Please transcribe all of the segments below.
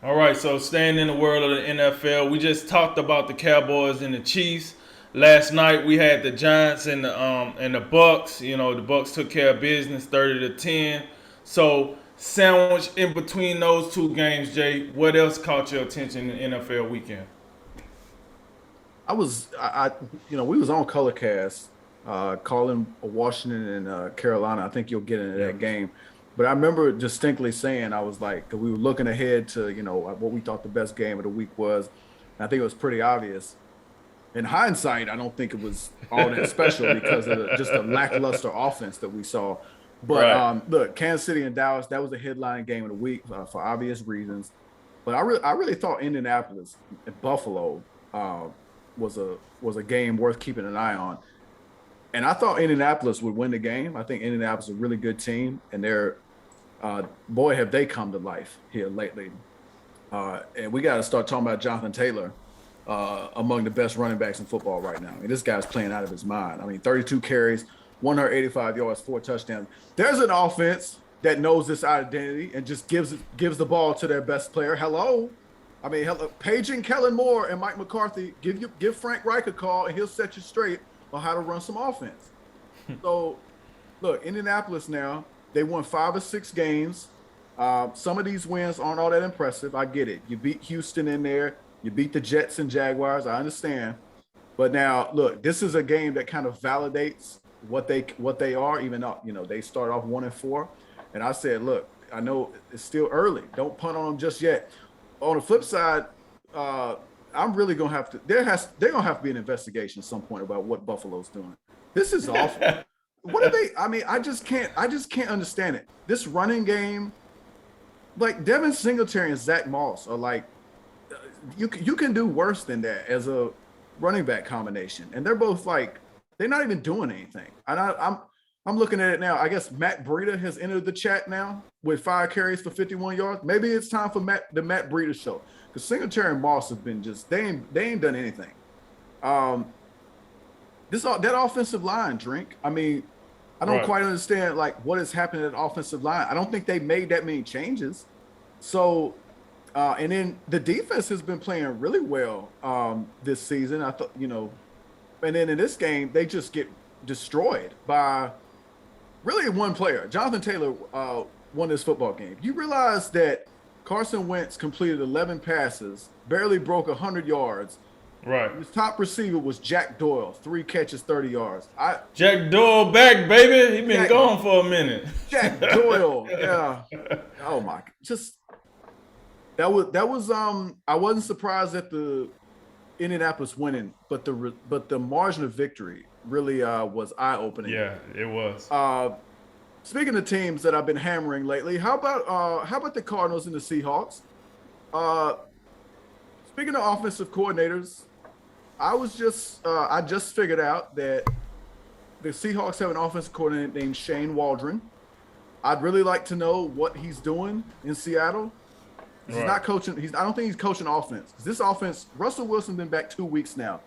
All right, so staying in the world of the NFL, we just talked about the Cowboys and the Chiefs. Last night we had the Giants and the Bucks. You know, the Bucks took care of business, 30-10. So sandwiched in between those two games, Jay, what else caught your attention in the NFL weekend? We was on Colorcast, calling Washington and Carolina. I think you'll get into Yeah. that game, but I remember distinctly saying I was like, 'cause we were looking ahead to what we thought the best game of the week was. And I think it was pretty obvious. In hindsight, I don't think it was all that special because of just the lackluster offense that we saw. But Right. look, Kansas City and Dallas, that was the headline game of the week for obvious reasons. But I really thought Indianapolis and Buffalo was a game worth keeping an eye on. And I thought Indianapolis would win the game. I think Indianapolis is a really good team, and they're boy have they come to life here lately. And we got to start talking about Jonathan Taylor, among the best running backs in football right now. I mean, this guy's playing out of his mind. I mean, 32 carries, 185 yards, 4 touchdowns. There's an offense that knows this identity and just gives the ball to their best player. Hello. I mean, hello, paging Kellen Moore and Mike McCarthy, give Frank Reich a call and he'll set you straight on how to run some offense. So, look, Indianapolis now, they won 5 or 6 games. Some of these wins aren't all that impressive. I get it. You beat Houston in there. You beat the Jets and Jaguars. I understand. But now, look, this is a game that kind of validates what they are, even though they start off 1-4. And I said, look, I know it's still early. Don't punt on them just yet. On the flip side, I'm really gonna have to. They're gonna have to be an investigation at some point about what Buffalo's doing. This is awful. What are they? I mean, I just can't. I just can't understand it. This running game, like Devin Singletary and Zach Moss, are like you can do worse than that as a running back combination, and they're both like they're not even doing anything. And I'm looking at it now. I guess Matt Breida has entered the chat now with 5 carries for 51 yards. Maybe it's time for the Matt Breida show because Singletary and Moss have been just they ain't done anything. Um, that offensive line, drink. I mean, I don't Right. quite understand like what has happened at the offensive line. I don't think they made that many changes. So, and then the defense has been playing really well this season. I thought, and then in this game they just get destroyed by really one player. Jonathan Taylor won this football game. You realize that Carson Wentz completed 11 passes, barely broke 100 yards. Right. His top receiver was Jack Doyle, 3 catches, 30 yards. Jack Doyle back, baby. He been Jack gone for a minute. Jack Doyle, yeah. Oh my, just that was. I wasn't surprised at the Indianapolis winning, but the margin of victory really was eye opening. Yeah, it was. Speaking of teams that I've been hammering lately, how about the Cardinals and the Seahawks? Uh, Speaking of offensive coordinators, I just figured out that the Seahawks have an offensive coordinator named Shane Waldron. I'd really like to know what he's doing in Seattle. He's Right. not coaching. I don't think he's coaching offense. This offense, Russell Wilson's been back 2 weeks now.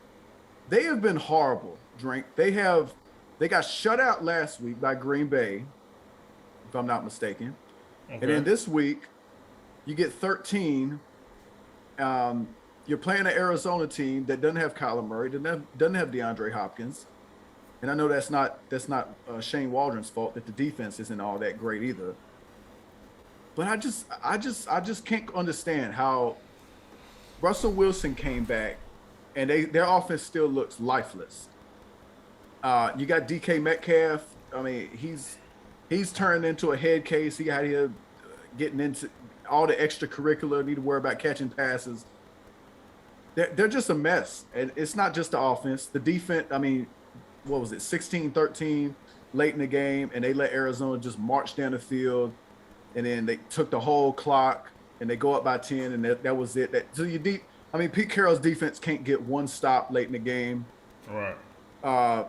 They have been horrible. Drink. They got shut out last week by Green Bay, if I'm not mistaken. And Okay. then this week, you get 13. Um, you're playing an Arizona team that doesn't have Kyler Murray, doesn't have DeAndre Hopkins, and I know that's not Shane Waldron's fault that the defense isn't all that great either. But I just can't understand how Russell Wilson came back and their offense still looks lifeless. You got DK Metcalf. I mean, he's turned into a head case. He out here getting into all the extracurricular, need to worry about catching passes. They're just a mess. And it's not just the offense. The defense, I mean, what was it, 16-13 late in the game, and they let Arizona just march down the field, and then they took the whole clock, and they go up by 10, and that was it. So I mean, Pete Carroll's defense can't get one stop late in the game. Right. Uh,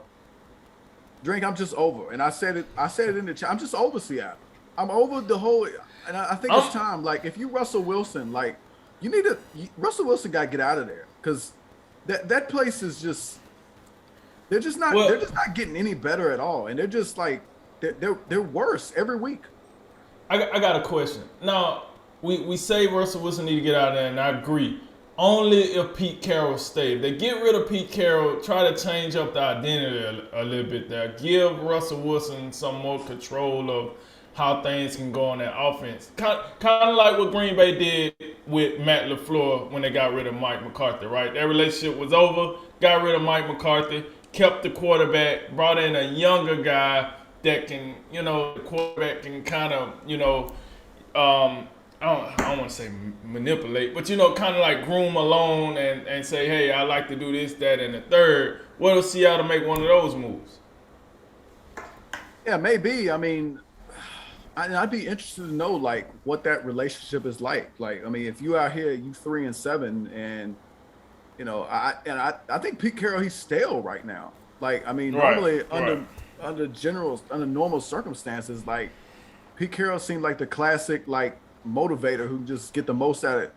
Drink, I'm just over. And I said it in the chat. I'm just over Seattle. I'm over the whole, and I think it's Um. time. Like, if you Russell Wilson, like, Russell Wilson got to get out of there because that place is just, they're Well, just not getting any better at all. And they're just like, they're worse every week. I got a question. Now, we say Russell Wilson need to get out of there, and I agree. Only if Pete Carroll stays. If they get rid of Pete Carroll, try to change up the identity a little bit there. Give Russell Wilson some more control of how things can go on that offense. Kind of like what Green Bay did with Matt LaFleur when they got rid of Mike McCarthy, right? Their relationship was over, got rid of Mike McCarthy, kept the quarterback, brought in a younger guy that can, the quarterback can kind of, I don't want to say manipulate, but kind of like groom alone and say, hey, I like to do this, that, and the third. What if Seattle make one of those moves? Yeah, maybe. I mean, I'd be interested to know like what that relationship is like. Like, I mean, if you out here, you 3-7, and I think Pete Carroll, he's stale right now. Like, I mean, normally under normal circumstances, like Pete Carroll seemed like the classic like motivator who just get the most out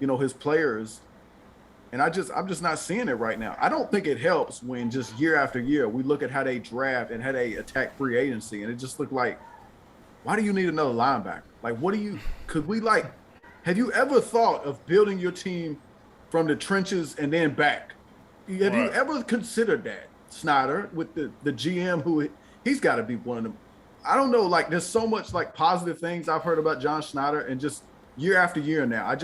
of his players, and I'm just not seeing it right now. I don't think it helps when just year after year we look at how they draft and how they attack free agency, and it just looked like, why do you need another linebacker? Like, have you ever thought of building your team from the trenches and then back? Have you ever considered that? Snyder with the GM, who he's got to be one of them. I don't know, like there's so much like positive things I've heard about John Schneider, and just year after year now, I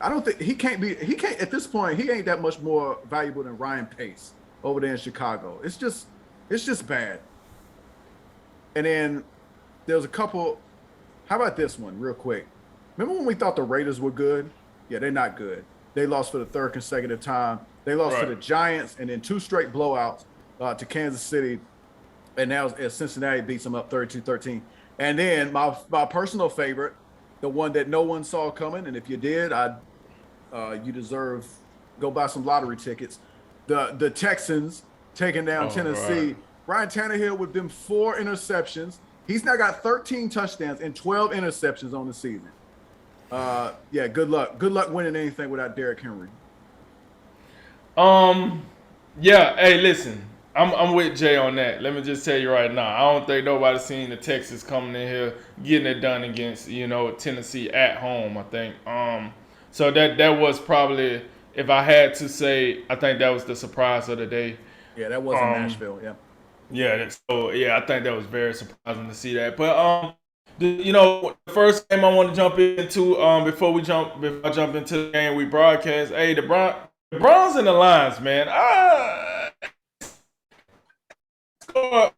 don't think he can't at this point, he ain't that much more valuable than Ryan Pace over there in Chicago. It's just bad. And then there's a couple, how about this one real quick? Remember when we thought the Raiders were good? Yeah, they're not good. They lost for the third consecutive time. They lost to the Giants and then 2 straight blowouts to Kansas City. And now Cincinnati beats them up 32-13. And then my personal favorite, the one that no one saw coming, and if you did, you deserve, go buy some lottery tickets. The Texans taking down Tennessee. Right. Ryan Tannehill with them 4 interceptions. He's now got 13 touchdowns and 12 interceptions on the season. Yeah, good luck. Good luck winning anything without Derrick Henry. Yeah, hey, listen. I'm with Jay on that. Let me just tell you right now. I don't think nobody's seen the Texans coming in here getting it done against, Tennessee at home, I think. So that was probably, if I had to say, I think that was the surprise of the day. Yeah, that was in Nashville, yeah. Yeah, I think that was very surprising to see that. But the first game I want to jump into before I jump into the game we broadcast. Hey, the Browns and the Lions, man. Of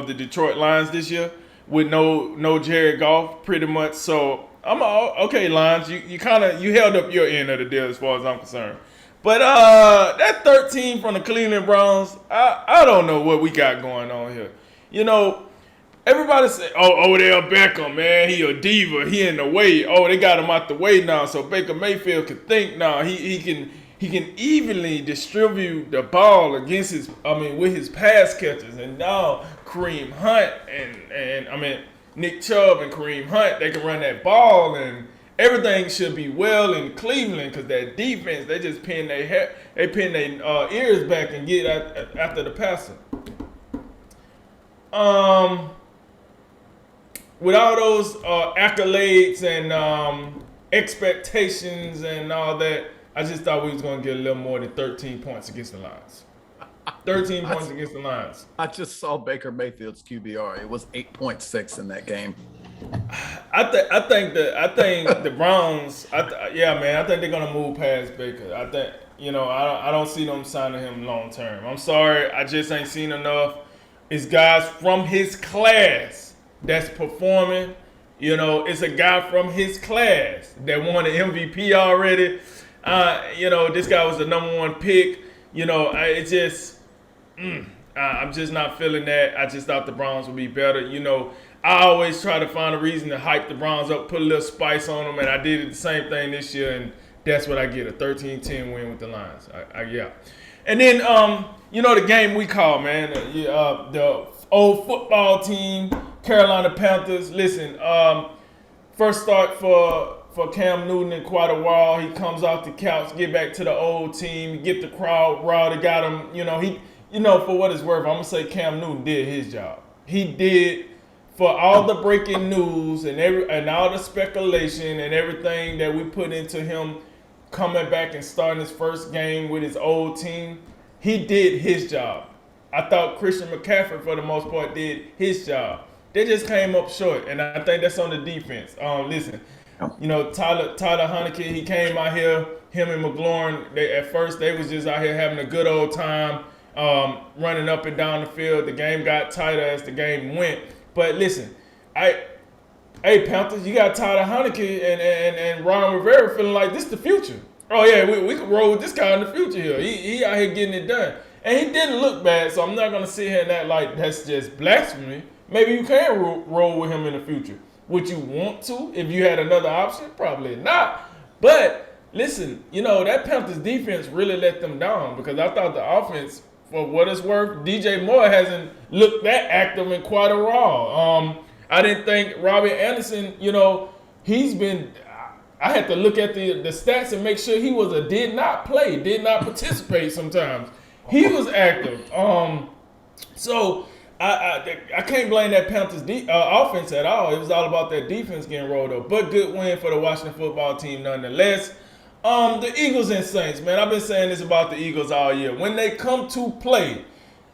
the Detroit Lions this year with no Jared Goff, pretty much. So I'm okay, Lions. You held up your end of the deal as far as I'm concerned. But that 13 from the Cleveland Browns, I don't know what we got going on here. Everybody say, oh, Odell Beckham, man, he a diva. He in the way. Oh, they got him out the way now, so Baker Mayfield can think now. He can evenly distribute the ball with his pass catchers. And now Kareem Hunt and Nick Chubb and Kareem Hunt, they can run that ball, and everything should be well in Cleveland because that defense, they just pin their ears back and get after the passer. With all those accolades and expectations and all that, I just thought we was going to get a little more than 13 points against the Lions. 13 points against the Lions. I just saw Baker Mayfield's QBR. It was 8.6 in that game. I think the Browns. I think they're gonna move past Baker. I think I don't see them signing him long term. I'm sorry, I just ain't seen enough. It's guys from his class that's performing. It's a guy from his class that won an MVP already. This guy was the number 1 pick. I'm just not feeling that. I just thought the Browns would be better. I always try to find a reason to hype the Browns up, put a little spice on them, and I did the same thing this year, and that's what I get, a 13-10 win with the Lions. Yeah. And then, the game we call, man, the old football team, Carolina Panthers. Listen, first start for Cam Newton in quite a while. He comes off the couch, get back to the old team, get the crowd riled. They got him, for what it's worth, I'm going to say Cam Newton did his job. He did for all the breaking news and all the speculation and everything that we put into him coming back and starting his first game with his old team, he did his job. I thought Christian McCaffrey, for the most part, did his job. They just came up short, and I think that's on the defense. Listen, Tyler Huneke, he came out here, him and McLaurin, at first they was just out here having a good old time, running up and down the field. The game got tighter as the game went. But listen, hey Panthers, you got Tyler Huneke and Ron Rivera feeling like this is the future. Oh yeah, we could roll with this guy in the future here. He out here getting it done. And he didn't look bad, so I'm not going to sit here and act like that's just blasphemy. Maybe you can roll with him in the future. Would you want to if you had another option? Probably not. But listen, that Panthers defense really let them down because I thought the offense, for what it's worth, DJ Moore hasn't looked that active in quite a while. I didn't think Robbie Anderson, he's been – I had to look at the stats and make sure he was did not participate sometimes. He was active. So I can't blame that Panthers offense at all. It was all about that defense getting rolled up. But good win for the Washington football team nonetheless. The Eagles and Saints, man. I've been saying this about the Eagles all year. When they come to play,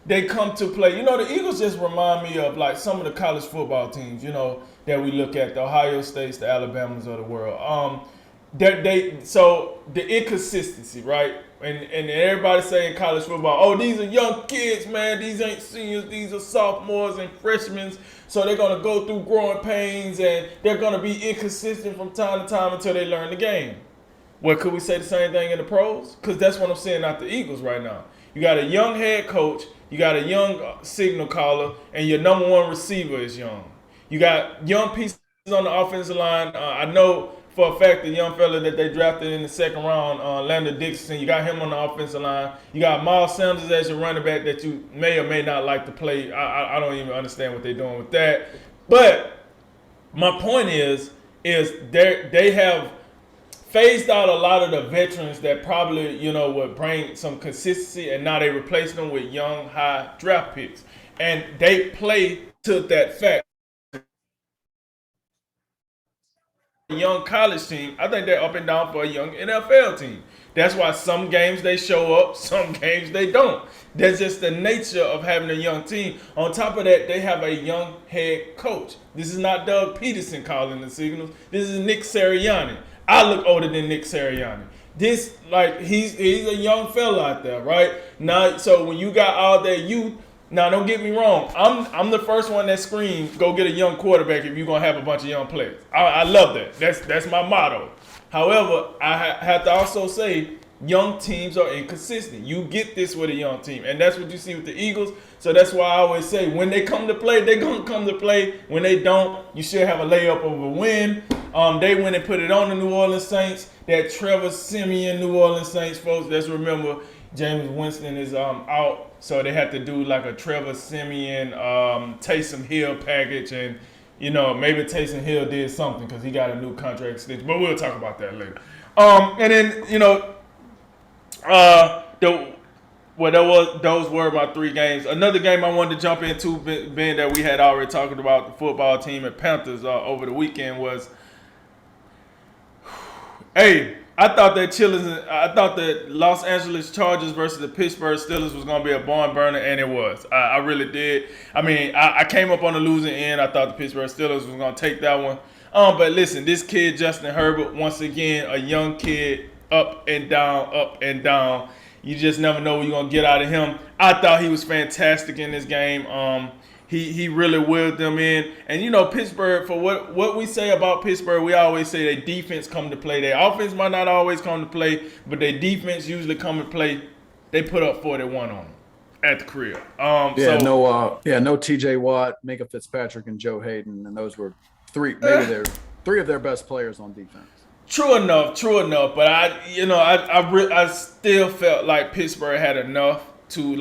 they come to play. The Eagles just remind me of like some of the college football teams, that we look at, the Ohio States, the Alabamas of the world. So the inconsistency, right? And everybody saying college football, oh, these are young kids, man. These ain't seniors. These are sophomores and freshmen. So they're going to go through growing pains and they're going to be inconsistent from time to time until they learn the game. Well, could we say the same thing in the pros? Because that's what I'm saying out the Eagles right now. You got a young head coach, you got a young signal caller, and your number one receiver is young. You got young pieces on the offensive line. I know for a fact the young fella that they drafted in the second round, Landon Dixon, you got him on the offensive line. You got Miles Sanders as your running back that you may or may not like to play. I don't even understand what they're doing with that. But my point is they have phased out a lot of the veterans that probably, would bring some consistency, and now they replace them with young, high draft picks. And they play to that fact. Young college team, I think they're up and down for a young NFL team. That's why some games they show up, some games they don't. That's just the nature of having a young team. On top of that, they have a young head coach. This is not Doug Peterson calling the signals. This is Nick Sirianni. I look older than Nick Sirianni. He's a young fella out there, right? Now, so when you got all that youth, now don't get me wrong, I'm the first one that screams, go get a young quarterback if you're gonna have a bunch of young players. I love that. That's my motto. However, I have to also say young teams are inconsistent. You get this with a young team, and that's what you see with the Eagles. So that's why I always say when they come to play, they're gonna come to play. When they don't, you should have a layup of a win. They went and put it on the New Orleans Saints. That Trevor Siemian New Orleans Saints folks. Let's remember James Winston is out, so they had to do like a Trevor Siemian, Taysom Hill package, and maybe Taysom Hill did something because he got a new contract extension. But we'll talk about that later. And then those were my three games. Another game I wanted to jump into, being that we had already talked about the football team at Panthers over the weekend, was, hey, I thought that Los Angeles Chargers versus the Pittsburgh Steelers was going to be a barn burner, and it was. I really did. I mean, I came up on the losing end. I thought the Pittsburgh Steelers was going to take that one. But listen, this kid, Justin Herbert, once again, a young kid, up and down, up and down. You just never know what you're going to get out of him. I thought he was fantastic in this game. He really willed them in. And, Pittsburgh, for what we say about Pittsburgh, we always say their defense come to play. Their offense might not always come to play, but their defense usually come to play. They put up 41 on them at the crib. No T.J. Watt, Minka Fitzpatrick, and Joe Hayden, and those were three of their best players on defense. True enough. But I still felt like Pittsburgh had enough to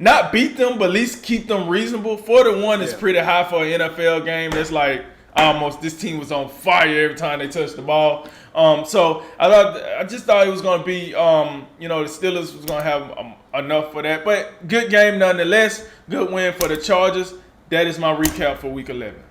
not beat them, but at least keep them reasonable. 41 is pretty high for an NFL game. That's like almost this team was on fire every time they touched the ball. So I just thought it was going to be, the Steelers was going to have enough for that. But good game nonetheless. Good win for the Chargers. That is my recap for Week 11.